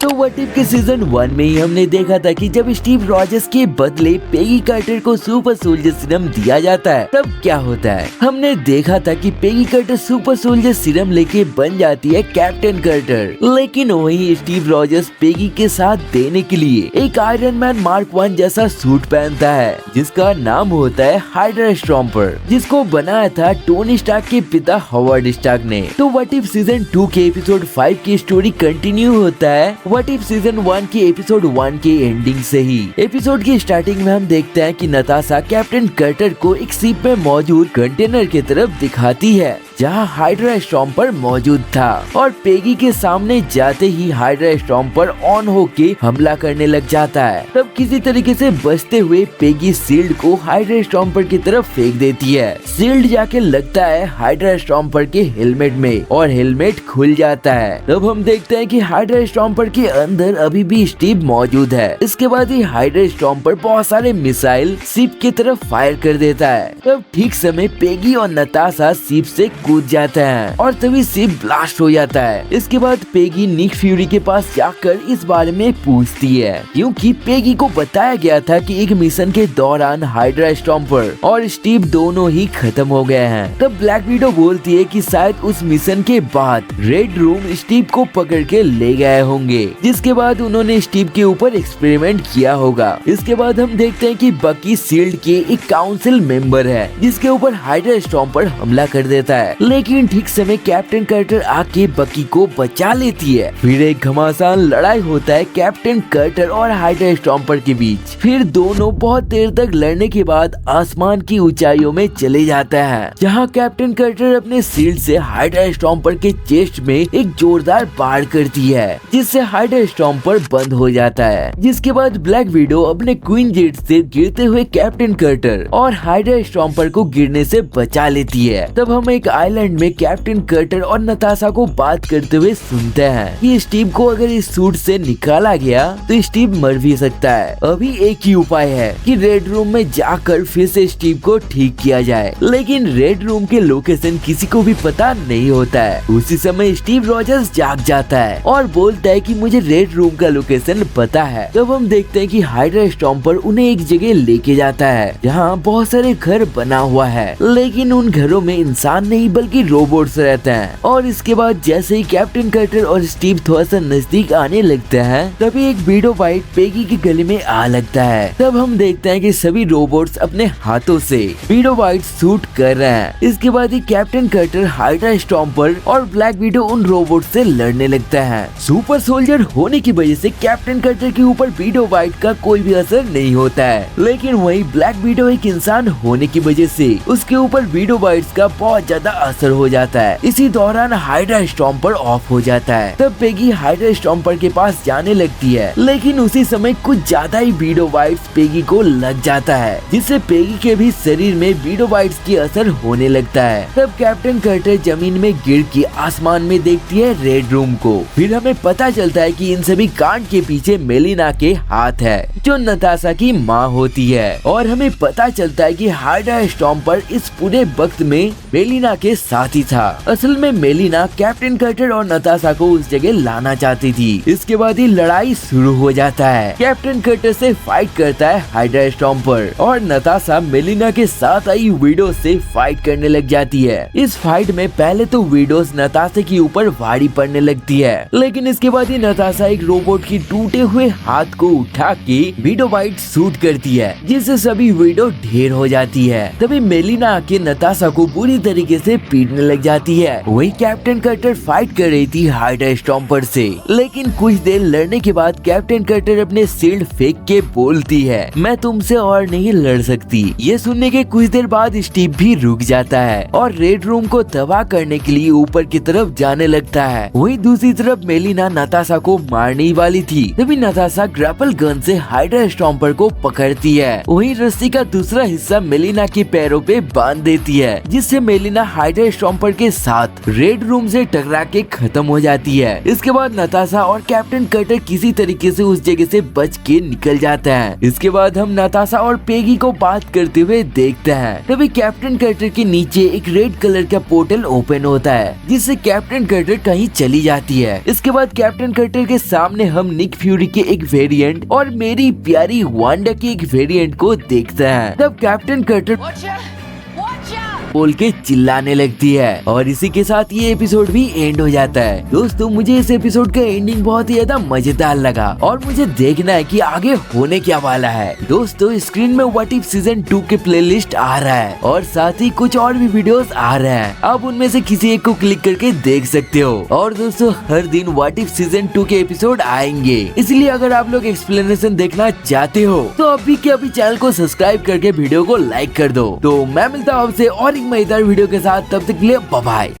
तो what if के season 1 में ही हमने देखा था कि जब स्टीव रॉजर्स के बदले पेगी कार्टर को सुपर सोल्जर सीरम दिया जाता है तब क्या होता है। हमने देखा था कि Peggy Carter super soldier serum लेके बन जाती है कैप्टन कार्टर, लेकिन वही स्टीव रॉजर्स पेगी के साथ देने के लिए एक आयरन मैन मार्क 1 जैसा सूट पहनता है जिसका नाम होता है हाइड्रा स्टॉम्पर, जिसको बनाया था टोनी स्टार्क के पिता हॉवर्ड स्टार्क ने। तो व्हाट इफ सीजन 2 के एपिसोड 5 की स्टोरी कंटिन्यू होता है व्हाट इफ सीजन 1 के एपिसोड 1 के एंडिंग से ही। एपिसोड की स्टार्टिंग में हम देखते हैं कि नताशा कैप्टन कार्टर को एक शिप में मौजूद कंटेनर की तरफ दिखाती है जहां हाइड्रा स्टॉम्पर मौजूद था और पेगी के सामने जाते ही हाइड्रा स्टॉम्पर ऑन होके हमला करने लग जाता है। तब किसी तरीके से बचते हुए पेगी शील्ड को हाइड्रा स्टॉम्पर की तरफ फेंक देती है। शील्ड जाके लगता है हाइड्रा स्टॉम्पर के हेलमेट में और हेलमेट खुल जाता है। तब हम देखते हैं कि हाइड्रा स्टॉम्पर के अंदर अभी भी स्टीव मौजूद है। इसके बाद ही हाइड्रा स्टॉम्पर बहुत सारे मिसाइल शिप की तरफ फायर कर देता है। तब ठीक समय पेगी और नताशा शिप से कूद जाते हैं और तभी शिप ब्लास्ट हो जाता है। इसके बाद पेगी निक फ्यूरी के पास जाकर इस बारे में पूछती है क्योंकि पेगी को बताया गया था कि एक मिशन के दौरान हाइड्रा स्टॉम्पर और स्टीव दोनों ही खत्म हो गए हैं। तब ब्लैक विडो बोलती है कि शायद उस मिशन के बाद रेड रूम स्टीव को पकड़ के ले गए होंगे, जिसके बाद उन्होंने स्टीव के ऊपर एक्सपेरिमेंट किया होगा। इसके बाद हम देखते हैं कि बकी शील्ड के एक काउंसिल मेंबर है जिसके ऊपर हाइड्रा स्टॉम्पर हमला कर देता है, लेकिन ठीक समय कैप्टन कार्टर आके बकी को बचा लेती है। फिर एक घमासान लड़ाई होता है कैप्टन कार्टर और हाइड्रा स्टॉम्पर के बीच। फिर दोनों बहुत देर तक लड़ने के बाद आसमान की ऊंचाइयों में चले जाता है जहां कैप्टन कार्टर अपने शील्ड से हाइड्रा स्टॉम्पर के चेस्ट में एक जोरदार बाढ़ करती है जिससे हाइड्रा स्टॉम्पर बंद हो जाता है। जिसके बाद ब्लैक विडो अपने क्वीन जेट से गिरते हुए कैप्टन कार्टर और हाइड्रा स्टॉम्पर को गिरने से बचा लेती है। तब हम एक आइलैंड में कैप्टन कार्टर और नताशा को बात करते हुए सुनते हैं कि स्टीव को अगर इस सूट से निकाला गया तो स्टीव मर भी सकता है। अभी एक ही उपाय है कि रेड रूम में जाकर फिर से स्टीव को ठीक किया जाए, लेकिन रेड रूम के लोकेशन किसी को भी पता नहीं होता है। उसी समय स्टीव रॉजर्स जाग जाता है और बोलता है कि मुझे रेड रूम का लोकेशन पता है। तब हम देखते हैं कि हाइड्रा स्टॉम्पर उन्हें एक जगह लेके जाता है जहाँ बहुत सारे घर बना हुआ है, लेकिन उन घरों में इंसान नहीं बल्कि रोबोट्स रहते हैं। और इसके बाद जैसे ही कैप्टन कार्टर और स्टीव थोड़ा सा नजदीक आने लगते हैं तभी एक बीडो बाइट पेगी के गले में आ लगता है। तब हम देखते हैं कि सभी रोबोट्स अपने हाथों से बीडो बाइट शूट कर रहे हैं। इसके बाद ही कैप्टन कार्टर हाइड्रा स्टॉम्पर और ब्लैक विडो उन रोबोट से लड़ने लगता है। सुपर सोल्जर होने की वजह से कैप्टन कार्टर के ऊपर बीडो बाइट का कोई भी असर नहीं होता है, लेकिन वही ब्लैक विडो एक इंसान होने की वजह से उसके ऊपर बीडो बाइट्स का बहुत ज्यादा असर हो जाता है। इसी दौरान हाइड्रा स्टॉम्पर ऑफ हो जाता है। तब पेगी हाइड्रा स्टॉम्पर के पास जाने लगती है, लेकिन उसी समय कुछ ज्यादा ही बीडो बाइट्स पेगी को लग जाता है जिससे पेगी के भी शरीर में बीडो बाइट्स की असर होने लगता है। तब कैप्टन कार्टर जमीन में गिर के आसमान में देखती है रेड रूम को। फिर हमें पता चलता है कि इन सभी कांड के पीछे मेलिना के हाथ है जो नताशा की माँ होती है, और हमें पता चलता है कि हाइड्रा स्टॉम्पर इस पूरे वक्त में मेलिना के साथ ही था। असल में मेलिना कैप्टन कार्टर और नताशा को उस जगह लाना चाहती थी। इसके बाद ही लड़ाई शुरू हो जाता है। कैप्टन कार्टर से फाइट करता है हाइड्रा स्टॉम्पर और नताशा मेलिना के साथ आई विडो से फाइट करने लग जाती है। इस फाइट में पहले तो विडोस नताशा के ऊपर भारी पड़ने लगती है, लेकिन इसके बाद ही नताशा एक रोबोट की टूटे हुए हाथ को उठा के विडो बाइट शूट करती है जिससे सभी विडो ढेर हो जाती है। तभी मेलिना आके नताशा को बुरी तरीके से पीटने लग जाती है। वही कैप्टन कार्टर फाइट कर रही थी हाइड्रा स्टॉम्पर से, लेकिन कुछ देर लड़ने के बाद कैप्टन कार्टर अपने शील्ड फेंक के बोलती है मैं तुमसे और नहीं लड़ सकती। ये सुनने के कुछ देर बाद स्टीव भी रुक जाता है और रेड रूम को तबाह करने के लिए ऊपर की तरफ जाने लगता है। वही दूसरी तरफ मेलिना नताशा को मारने वाली थी, तभी नताशा ग्रैपल गन से हाइड्रा स्टॉम्पर को पकड़ती है। वही रस्सी का दूसरा हिस्सा मेलिना के पैरों पे बांध देती है जिससे मेलिना स्पाइडर स्टॉम्पर के साथ रेड रूम से टकरा के खत्म हो जाती है। इसके बाद नताशा और कैप्टन कार्टर किसी तरीके से उस जगह से बच के निकल जाते हैं। इसके बाद हम नताशा और पेगी को बात करते हुए देखते हैं। तभी कैप्टन कार्टर के नीचे एक रेड कलर का पोर्टल ओपन होता है, जिससे कैप्टन कार्टर कहीं चली जाती है। इसके बाद कैप्टन कार्टर के सामने हम निक फ्यूरी के एक वेरिएंट और मेरी प्यारी वांडा के एक वेरिएंट को देखते हैं। तब कैप्टन कार्टर बोल के चिल्लाने लगती है और इसी के साथ ये एपिसोड भी एंड हो जाता है। दोस्तों, मुझे इस एपिसोड का एंडिंग बहुत ही ज्यादा मजेदार लगा और मुझे देखना है कि आगे होने क्या वाला है। दोस्तों, स्क्रीन में व्हाट इफ सीजन 2 के प्लेलिस्ट आ रहा है और साथ ही कुछ और भी वीडियोस आ रहे हैं। आप उनमें से किसी एक को क्लिक करके देख सकते हो। और दोस्तों, हर दिन व्हाट इफ सीजन 2 के एपिसोड आएंगे, इसलिए अगर आप लोग एक्सप्लेनेशन देखना चाहते हो तो अभी के अभी चैनल को सब्सक्राइब करके वीडियो को लाइक कर दो। तो मैं मिलता हूँ आपसे और मजेदार वीडियो के साथ, तब तक के लिए बाय बाय।